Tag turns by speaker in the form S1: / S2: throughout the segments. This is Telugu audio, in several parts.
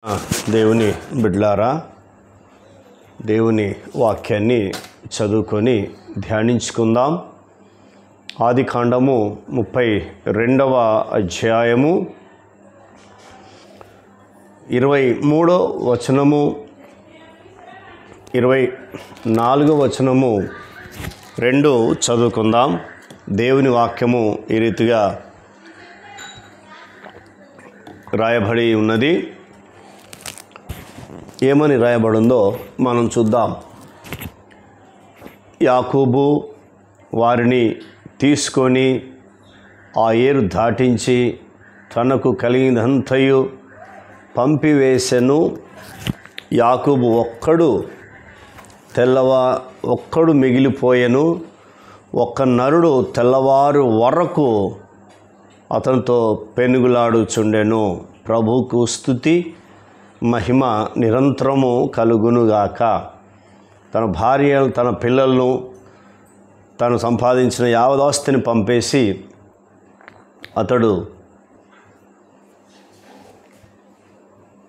S1: దేవుని బిడ్డలారా, దేవుని వాక్యాన్ని చదువుకొని ధ్యానించుకుందాం. ఆదికాండము 32వ అధ్యాయము 23వ వచనము 24వ వచనము రెండు చదువుకుందాం. దేవుని వాక్యము ఈ రీతిగా రాయబడి ఉన్నది. ఏమని రాయబడిందో మనం చూద్దాం. యాకోబు వారిని తీసుకొని ఆ ఏరు దాటించి తనకు కలిగినంతయు పంపివేసెను. యాకోబు ఒక్కడు మిగిలిపోయెను. ఒక్క నరుడు తెల్లవారు వరకు అతనితో పెనుగులాడుచుండెను. ప్రభువుకు స్తుతి మహిమ నిరంతరము కలుగునుగాక. తన భార్య, తన పిల్లలను, తను సంపాదించిన యావదాస్తిని పంపేసి అతడు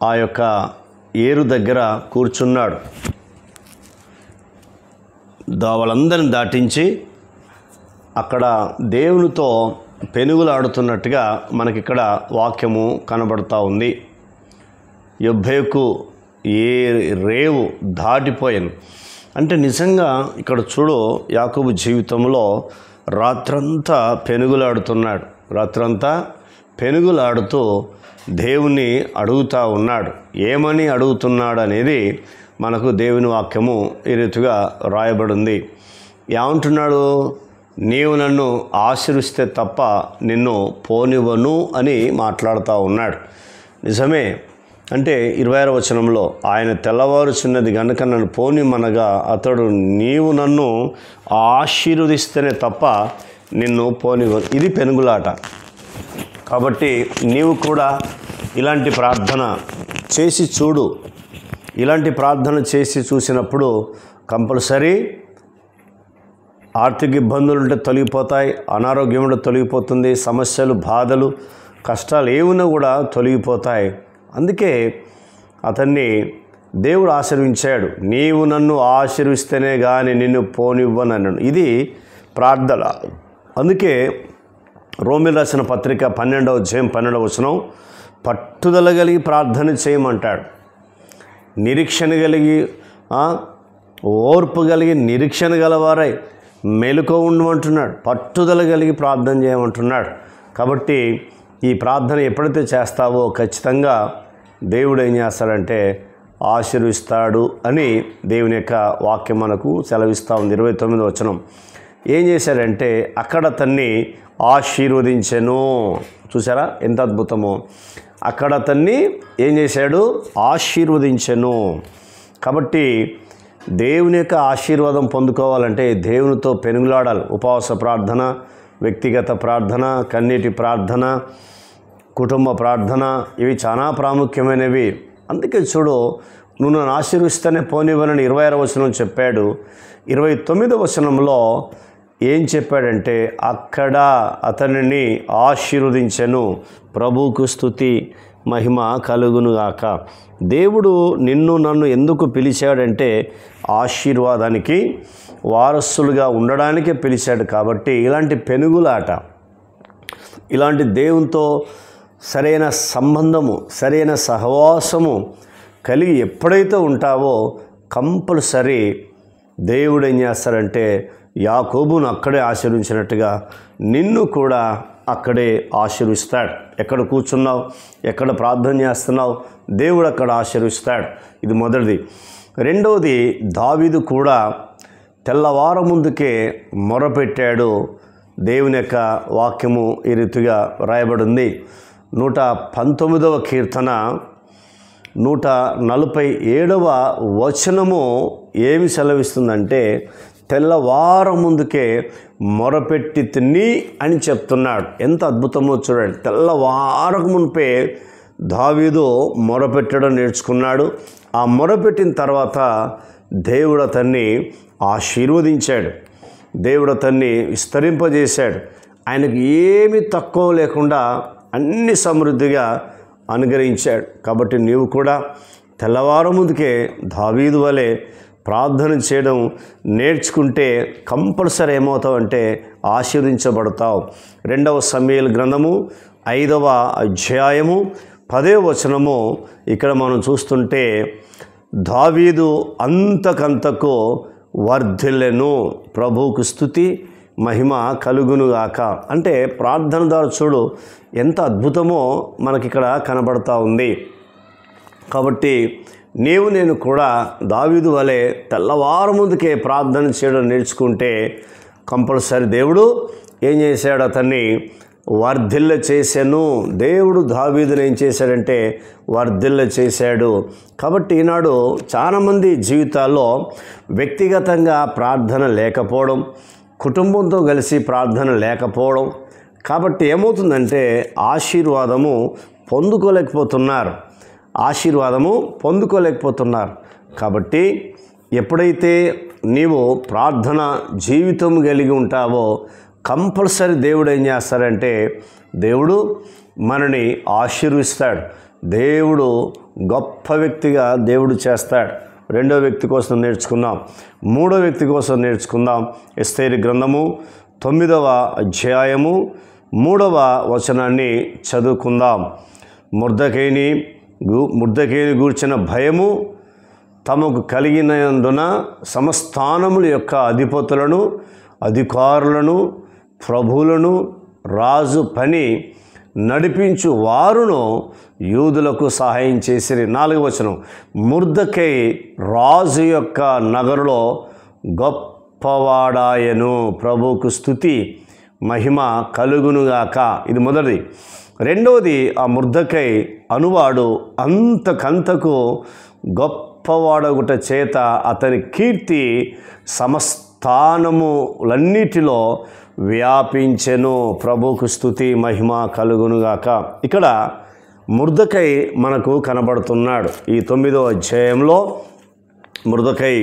S1: ఆ యొక్క ఏరు దగ్గర కూర్చున్నాడు. వాళ్ళందరిని దాటించి అక్కడ దేవునితో పెనుగులాడుతున్నట్టుగా మనకిక్కడ వాక్యము కనబడుతూ ఉంది. యొబ్బేకు ఏ రేవు దాటిపోయాను అంటే నిజంగా ఇక్కడ చూడు, యాకోబు జీవితంలో రాత్రంతా పెనుగులాడుతున్నాడు. రాత్రంతా పెనుగులాడుతూ దేవుని అడుగుతూ ఉన్నాడు. ఏమని అడుగుతున్నాడు అనేది మనకు దేవుని వాక్యము ఈ రీతిగా రాయబడింది. ఏమంటున్నాడు? నీవు నన్ను ఆశీర్విస్తే తప్ప నిన్ను పోనివ్వను అని మాట్లాడుతూ ఉన్నాడు. నిజమే. అంటే 26వ వచనంలో ఆయన తెల్లవారుచున్నది గనుక నన్ను పోనిమ్మనగా అతడు నీవు నన్ను ఆశీర్వదిస్తేనే తప్ప నిన్ను పోనివ్వను. ఇది పెనుగులాట. కాబట్టి నీవు కూడా ఇలాంటి ప్రార్థన చేసి చూడు. ఇలాంటి ప్రార్థన చేసి చూసినప్పుడు కంపల్సరీ ఆర్థిక ఇబ్బందులు ఉంటే తొలగిపోతాయి, అనారోగ్యం ఉంటే తొలగిపోతుంది, సమస్యలు, బాధలు, కష్టాలు ఏమున్నా కూడా తొలగిపోతాయి. అందుకే అతన్ని దేవుడు ఆశీర్వించాడు. నీవు నన్ను ఆశీర్విస్తేనే కానీ నిన్ను పోనివ్వనన్నాడు. ఇది ప్రార్థన. అందుకే రోమీయులకు రాసిన పత్రిక 12వ అధ్యాయం 12వ వచనం, పట్టుదల కలిగి ప్రార్థన చేయమంటాడు. నిరీక్షణ కలిగి, ఓర్పు కలిగి, నిరీక్షణ గలవారై మెలుకో ఉండమంటున్నాడు. పట్టుదల కలిగి ప్రార్థన చేయమంటున్నాడు. కాబట్టి ఈ ప్రార్థన ఎప్పుడైతే చేస్తావో ఖచ్చితంగా దేవుడు ఏం చేస్తాడంటే ఆశీర్విస్తాడు అని దేవుని యొక్క వాక్యం మనకు సెలవిస్తూ ఉంది. 29వ వచనం ఏం చేశాడంటే అక్కడ అతన్ని ఆశీర్వదించెను. చూసారా ఎంత అద్భుతమో! అక్కడ అతన్ని ఏం చేశాడు? ఆశీర్వదించెను. కాబట్టి దేవుని యొక్క ఆశీర్వాదం పొందుకోవాలంటే దేవునితో పెనుగులాడాలి. ఉపవాస ప్రార్థన, వ్యక్తిగత ప్రార్థన, కన్నీటి ప్రార్థన, కుటుంబ ప్రార్థన, ఇవి చాలా ప్రాముఖ్యమైనవి. అందుకే చూడు, నువ్వు నన్ను ఆశీర్విస్తేనే పోనివ్వనని 26వ వచనం చెప్పాడు. 29వ వచనంలో ఏం చెప్పాడంటే అక్కడ అతనిని ఆశీర్వదించెను. ప్రభువుకు స్తుతి మహిమ కలుగునుగాక. దేవుడు నిన్ను నన్ను ఎందుకు పిలిచాడంటే ఆశీర్వాదానికి వారసులుగా ఉండడానికే పిలిచాడు. కాబట్టి ఇలాంటి పెనుగులాట, ఇలాంటి దేవునితో సరైన సంబంధము, సరైన సహవాసము కలిగి ఎప్పుడైతే ఉంటావో కంపల్సరీ దేవుడు ఏం చేస్తాడంటే యాకోబును అక్కడే ఆశీర్వించినట్టుగా నిన్ను కూడా అక్కడే ఆశీర్విస్తాడు. ఎక్కడ కూర్చున్నావు, ఎక్కడ ప్రార్థన చేస్తున్నావు, దేవుడు అక్కడ ఆశీర్విస్తాడు. ఇది మొదటిది. రెండవది, దావీదు కూడా తెల్లవార ముందుకే మొరపెట్టాడు. దేవుని యొక్క వాక్యము ఈ రీతిగా రాయబడింది. 119వ కీర్తన 147వ వచనము ఏమి సెలవిస్తుందంటే తెల్లవార ముందుకే మొరపెట్టి తిని అని చెప్తున్నాడు. ఎంత అద్భుతమో చూడండి. తెల్లవారకు మునిపే దావీదు మొరపెట్టడం నేర్చుకున్నాడు. ఆ మొరపెట్టిన తర్వాత దేవుడు అతన్ని ఆశీర్వదించాడు. దేవుడు అతన్ని విస్తరింపజేశాడు. ఆయనకు ఏమీ తక్కువ లేకుండా అన్ని సమృద్ధిగా అనుగ్రహించాడు. కాబట్టి నీవు కూడా తెల్లవారు ముందుకే దావీదు వలె ప్రార్థన చేయడం నేర్చుకుంటే కంపల్సరీ ఏమవుతావు అంటే ఆశీర్వించబడతావు. 2వ సమూయేలు గ్రంథము 5వ అధ్యాయము 10వ వచనము ఇక్కడ మనం చూస్తుంటే దావీదు అంతకంతకు వర్ధిల్లెను, ప్రభువుకు స్తుతి మహిమ కలుగునుగాక. అంటే ప్రార్థన ద్వారా చూడు ఎంత అద్భుతమో మనకిక్కడ కనబడతా ఉంది. కాబట్టి నేను కూడా దావీదు వలె తెల్లవారు ముందుకే ప్రార్థన చేయడం నేర్చుకుంటే కంపల్సరీ దేవుడు ఏం చేశాడు, అతన్ని వర్ధిల్ల చేశాను. దేవుడు దావీదుని ఏం చేశాడంటే వర్ధిల్ల చేశాడు. కాబట్టి ఈనాడు చాలామంది జీవితాల్లో వ్యక్తిగతంగా ప్రార్థన లేకపోవడం, కుటుంబంతో కలిసి ప్రార్థన లేకపోవడం, కాబట్టి ఏమవుతుందంటే ఆశీర్వాదము పొందుకోలేకపోతున్నారు. కాబట్టి ఎప్పుడైతే నీవు ప్రార్థన జీవితం కలిగి ఉంటావో కంపల్సరీ దేవుడు ఏం చేస్తాడంటే దేవుడు మనని ఆశీర్విస్తాడు. దేవుడు గొప్ప వ్యక్తిగా దేవుడు చేస్తాడు. 2వ వ్యక్తి కోసం నేర్చుకుందాం. 3వ వ్యక్తి కోసం నేర్చుకుందాం. ఎస్తేరు గ్రంథము 9వ అధ్యాయము 3వ వచనాన్ని చదువుకుందాం. మొర్దెకైని గూర్చిన భయము తమకు కలిగినందున సంస్థానముల యొక్క అధిపతులను, అధికారులను, ప్రభువులను, రాజు పని నడిపించు వారును యూదులకు సహాయం చేసిరి. 4వ వచనం, మొర్దెకై రాజు యొక్క నగరులో గొప్పవాడాయను, ప్రభువుకు స్తుతి మహిమ కలుగునుగాక. ఇది మొదటిది. 2వది, ఆ మొర్దెకై అనువాడు అంతకంతకు గొప్పవాడగుట చేత అతని కీర్తి సమస్థానములన్నిటిలో వ్యాపించెను, ప్రభువుకు స్తుతి మహిమ కలుగునుగాక. ఇక్కడ మొర్దెకై మనకు కనబడుతున్నాడు. ఈ 9వ అధ్యాయంలో మొర్దెకై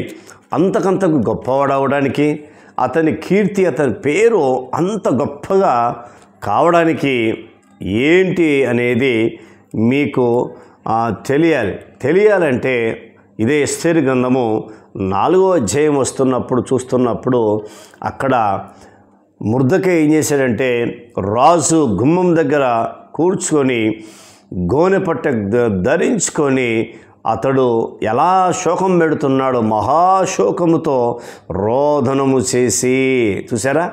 S1: అంతకంతకు గొప్పవాడవడానికి, అతని కీర్తి, అతని పేరు అంత గొప్పగా కావడానికి ఏంటి అనేది మీకు తెలియాలంటే ఇదే ఎస్తేరు గ్రంథము 4వ అధ్యాయం చూస్తున్నప్పుడు అక్కడ మొర్దెకై ఏం చేశాడంటే రాజు గుమ్మం దగ్గర కూర్చుకొని గోనెపట్ట ధరించుకొని అతడు ఎలా శోకం పెడుతున్నాడో మహాశోకముతో రోదనము చేసి, చూసారా,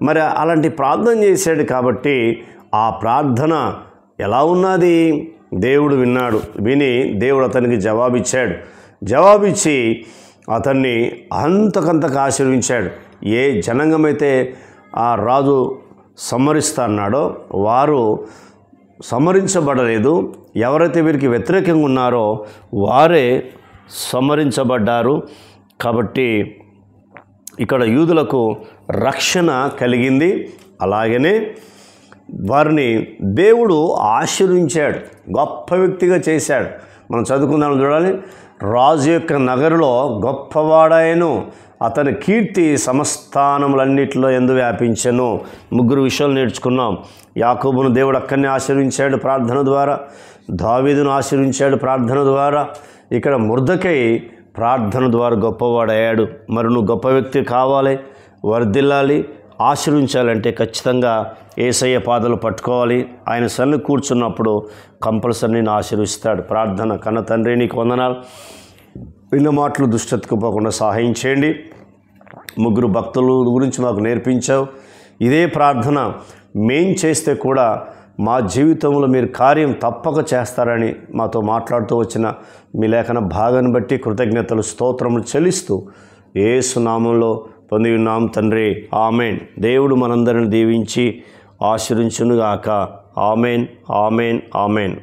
S1: మరి అలాంటి ప్రార్థన చేశాడు. కాబట్టి ఆ ప్రార్థన ఎలా ఉన్నది, దేవుడు విన్నాడు. విని దేవుడు అతనికి జవాబిచ్చి అతన్ని అంతకంతకు ఆశీర్వించాడు. ఏ జనాంగమైతే ఆ రాజు సంహరిస్తా అన్నాడో వారు సంహరించబడలేదు. ఎవరైతే వీరికి వ్యతిరేకంగా ఉన్నారో వారే సంహరించబడ్డారు. కాబట్టి ఇక్కడ యూదులకు రక్షణ కలిగింది. అలాగనే వారిని దేవుడు ఆశీర్వించాడు, గొప్ప వ్యక్తిగా చేశాడు. మనం చదువుకుందాం, చూడాలి. రాజు యొక్క నగరులో గొప్పవాడాయను, అతని కీర్తి సమస్థానములన్నిటిలో ఎందు వ్యాపించెను. 3 విషయాలు నేర్చుకున్నాం. యాకోబును దేవుడు అక్కడనే ఆశీర్వించాడు ప్రార్థన ద్వారా, దావీదును ఆశీర్వించాడు ప్రార్థన ద్వారా. ఇక్కడ మొర్దెకై ప్రార్థన ద్వారా గొప్పవాడయ్యాడు. మరి నువ్వు గొప్ప వ్యక్తి కావాలి, వర్ధిల్లాలి, ఆశీర్వించాలంటే ఖచ్చితంగా యేసయ్య పాదాలు పట్టుకోవాలి. ఆయన సన్నిధిలో కూర్చున్నప్పుడు కంపల్సరీ నేను ఆశీర్విస్తాడు. ప్రార్థన. కన్న తండ్రి, నీకు వందనాలు. విన్న మాటలు దుష్టతకు పోకుండా సహాయం చేయండి. 3 భక్తుల గురించి మాకు నేర్పించావు. ఇదే ప్రార్థన మేం చేస్తే కూడా మా జీవితంలో మీరు కార్యం తప్పక చేస్తారని మాతో మాట్లాడుతూ వచ్చిన మీ లేఖన భాగాన్ని బట్టి కృతజ్ఞతలు, స్తోత్రములు చెల్లిస్తూ యేసు నామంలో పొంది ఉన్నాం తండ్రి. ఆమెన్. దేవుడు మనందరిని దీవించి ఆశీర్వించునుగాక. Amen, amen, amen.